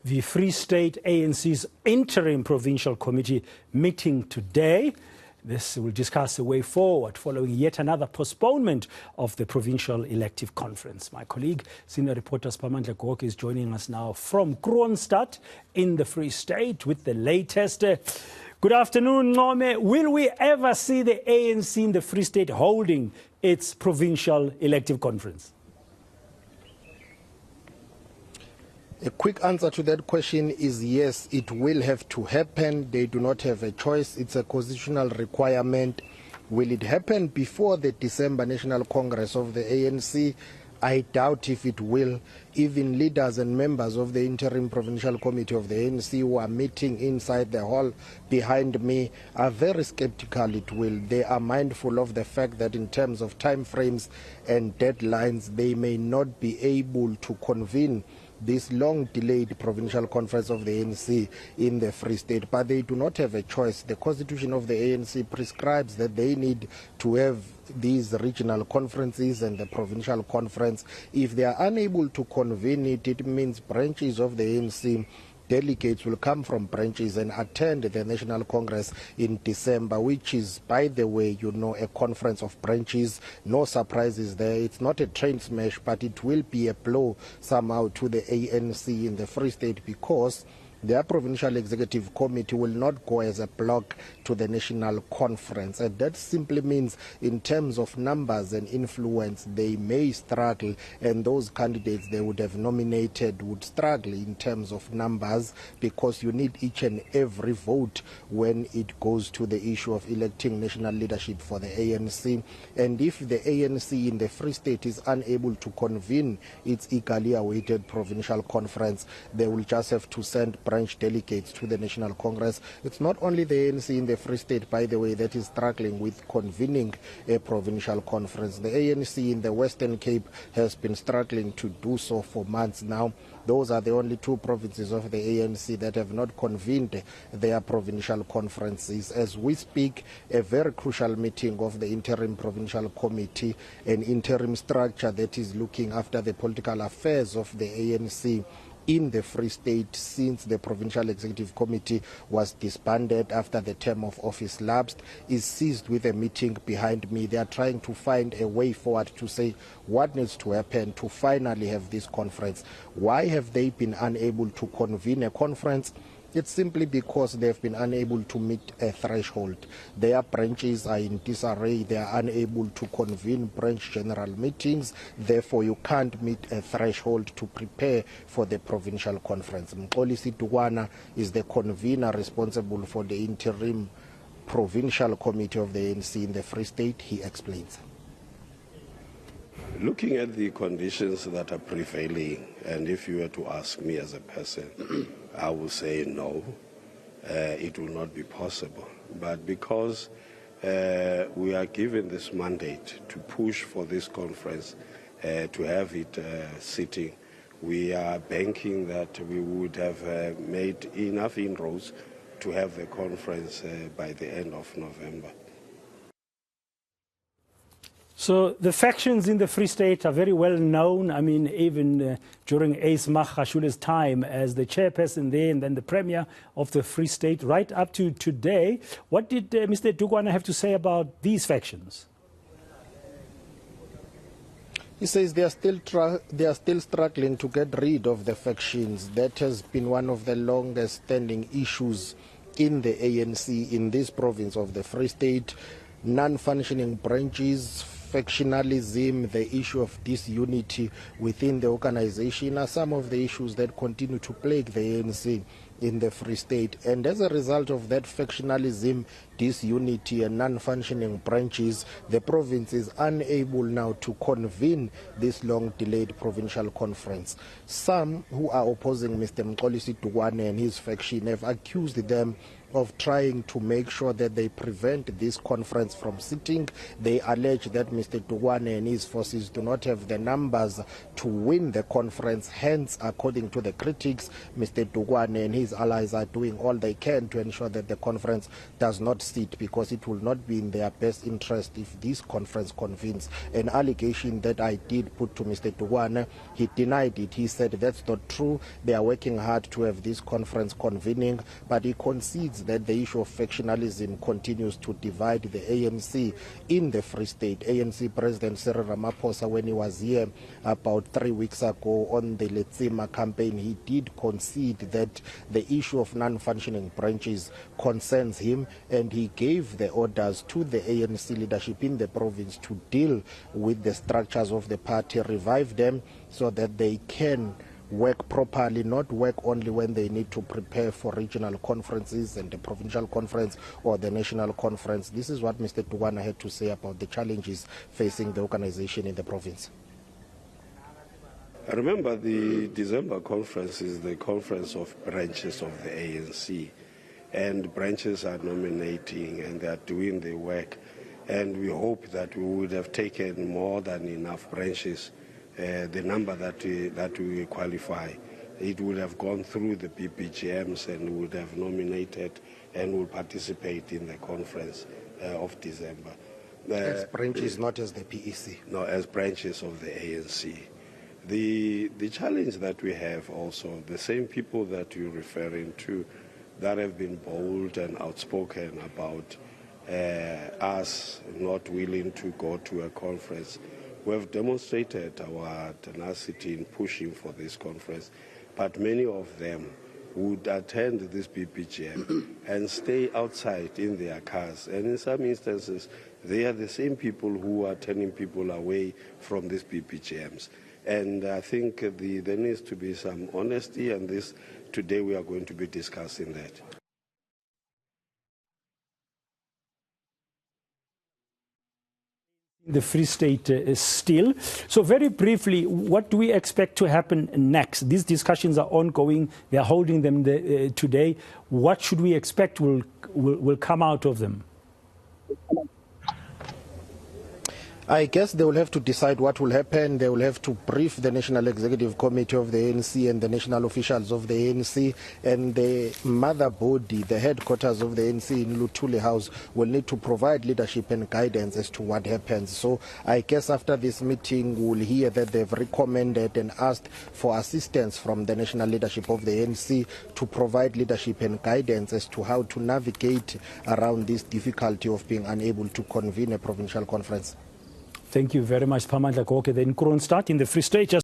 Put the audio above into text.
The Free State ANC's interim provincial committee meeting today. This will discuss the way forward following yet another postponement of the provincial elective conference. My colleague, senior reporter Siphamandla Goge, is joining us now from Kroonstad in the Free State with the latest. Good afternoon, Ncome. Will we ever see the ANC in the Free State holding its provincial elective conference? A quick answer to that question is yes, it will have to happen. They do not have a choice. It's a constitutional requirement. Will it happen before the December National Congress of the ANC? I doubt if it will. Even leaders and members of the interim provincial committee of the ANC who are meeting inside the hall behind me are very skeptical it will. They are mindful of the fact that in terms of time frames and deadlines, they may not be able to convene this long-delayed provincial conference of the ANC in the Free State. But they do not have a choice. The constitution of the ANC prescribes that they need to have these regional conferences and the provincial conference. If they are unable to convene it, it means branches of the ANC delegates will come from branches and attend the National Congress in December, which is, by the way, a conference of branches. No surprises there. It's not a train smash, but it will be a blow somehow to the ANC in the Free State because their provincial executive committee will not go as a block to the national conference. And that simply means in terms of numbers and influence, they may struggle, and those candidates they would have nominated would struggle in terms of numbers because you need each and every vote when it goes to the issue of electing national leadership for the ANC. And if the ANC in the Free State is unable to convene its eagerly awaited provincial conference, they will just have to send branch delegates to the National Congress. It's not only the ANC in the Free State, by the way, that is struggling with convening a provincial conference. The ANC in the Western Cape has been struggling to do so for months now. Those are the only two provinces of the ANC that have not convened their provincial conferences. As we speak, a very crucial meeting of the interim provincial committee, an interim structure that is looking after the political affairs of the ANC in the Free State since the Provincial Executive Committee was disbanded after the term of office lapsed, is seized with a meeting behind me. They are trying to find a way forward to say what needs to happen to finally have this conference. Why have they been unable to convene a conference? It's simply because they've been unable to meet a threshold. Their branches are in disarray. They are unable to convene branch general meetings. Therefore, you can't meet a threshold to prepare for the provincial conference. Mxolisi Dukwana is the convener responsible for the interim provincial committee of the ANC in the Free State. He explains. Looking at the conditions that are prevailing, and if you were to ask me as a person, I would say no, it will not be possible. But because we are given this mandate to push for this conference, to have it sitting, we are banking that we would have made enough inroads to have the conference by the end of November. So the factions in the Free State are very well known. I mean, even during Ace Magashula's time as the chairperson there and then the premier of the Free State right up to today. What did Mr. Dukwana have to say about these factions? He says they are still struggling to get rid of the factions. That has been one of the longest standing issues in the ANC in this province of the Free State. Non-functioning branches, factionalism, the issue of disunity within the organization are some of the issues that continue to plague the ANC in the Free State. And as a result of that factionalism, disunity and non-functioning branches, the province is unable now to convene this long-delayed provincial conference. Some who are opposing Mr. Mxolisi Dukwana and his faction have accused them of trying to make sure that they prevent this conference from sitting. They allege that Mr. Dukwana and his forces do not have the numbers to win the conference. Hence, according to the critics, Mr. Dukwana and his his allies are doing all they can to ensure that the conference does not sit, because it will not be in their best interest if this conference convenes. An allegation that I did put to Mr. Dugwana, he denied it. He said that's not true. They are working hard to have this conference convening, but he concedes that the issue of factionalism continues to divide the ANC in the Free State. ANC President Cyril Ramaphosa, when he was here about 3 weeks ago on the Letsima campaign, he did concede that the issue of non-functioning branches concerns him, and he gave the orders to the ANC leadership in the province to deal with the structures of the party, revive them so that they can work properly, not work only when they need to prepare for regional conferences and the provincial conference or the national conference. This is what Mr. Dugwana had to say about the challenges facing the organization in the province. Remember, the December conference is the conference of branches of the ANC, and branches are nominating and they are doing the work, and we hope that we would have taken more than enough branches. The number that we qualify, it would have gone through the PPGMs and would have nominated and will participate in the conference of December. As branches, not as the PEC. No, as branches of the ANC. The challenge that we have also, the same people that you're referring to that have been bold and outspoken about us not willing to go to a conference, we have demonstrated our tenacity in pushing for this conference, but many of them would attend this PPGM and stay outside in their cars. And in some instances, they are the same people who are turning people away from these PPGMs. And I think there needs to be some honesty, and today we are going to be discussing that. The Free State still. So very briefly, what do we expect to happen next? These discussions are ongoing. They are holding them today. What should we expect will come out of them? I guess they will have to decide what will happen. They will have to brief the National Executive Committee of the ANC and the national officials of the ANC, and the mother body, the headquarters of the ANC in Luthuli House, will need to provide leadership and guidance as to what happens. So I guess after this meeting, we'll hear that they've recommended and asked for assistance from the national leadership of the ANC to provide leadership and guidance as to how to navigate around this difficulty of being unable to convene a provincial conference. Thank you very much, Siphamandla Goge, in Kroonstad in the Free State.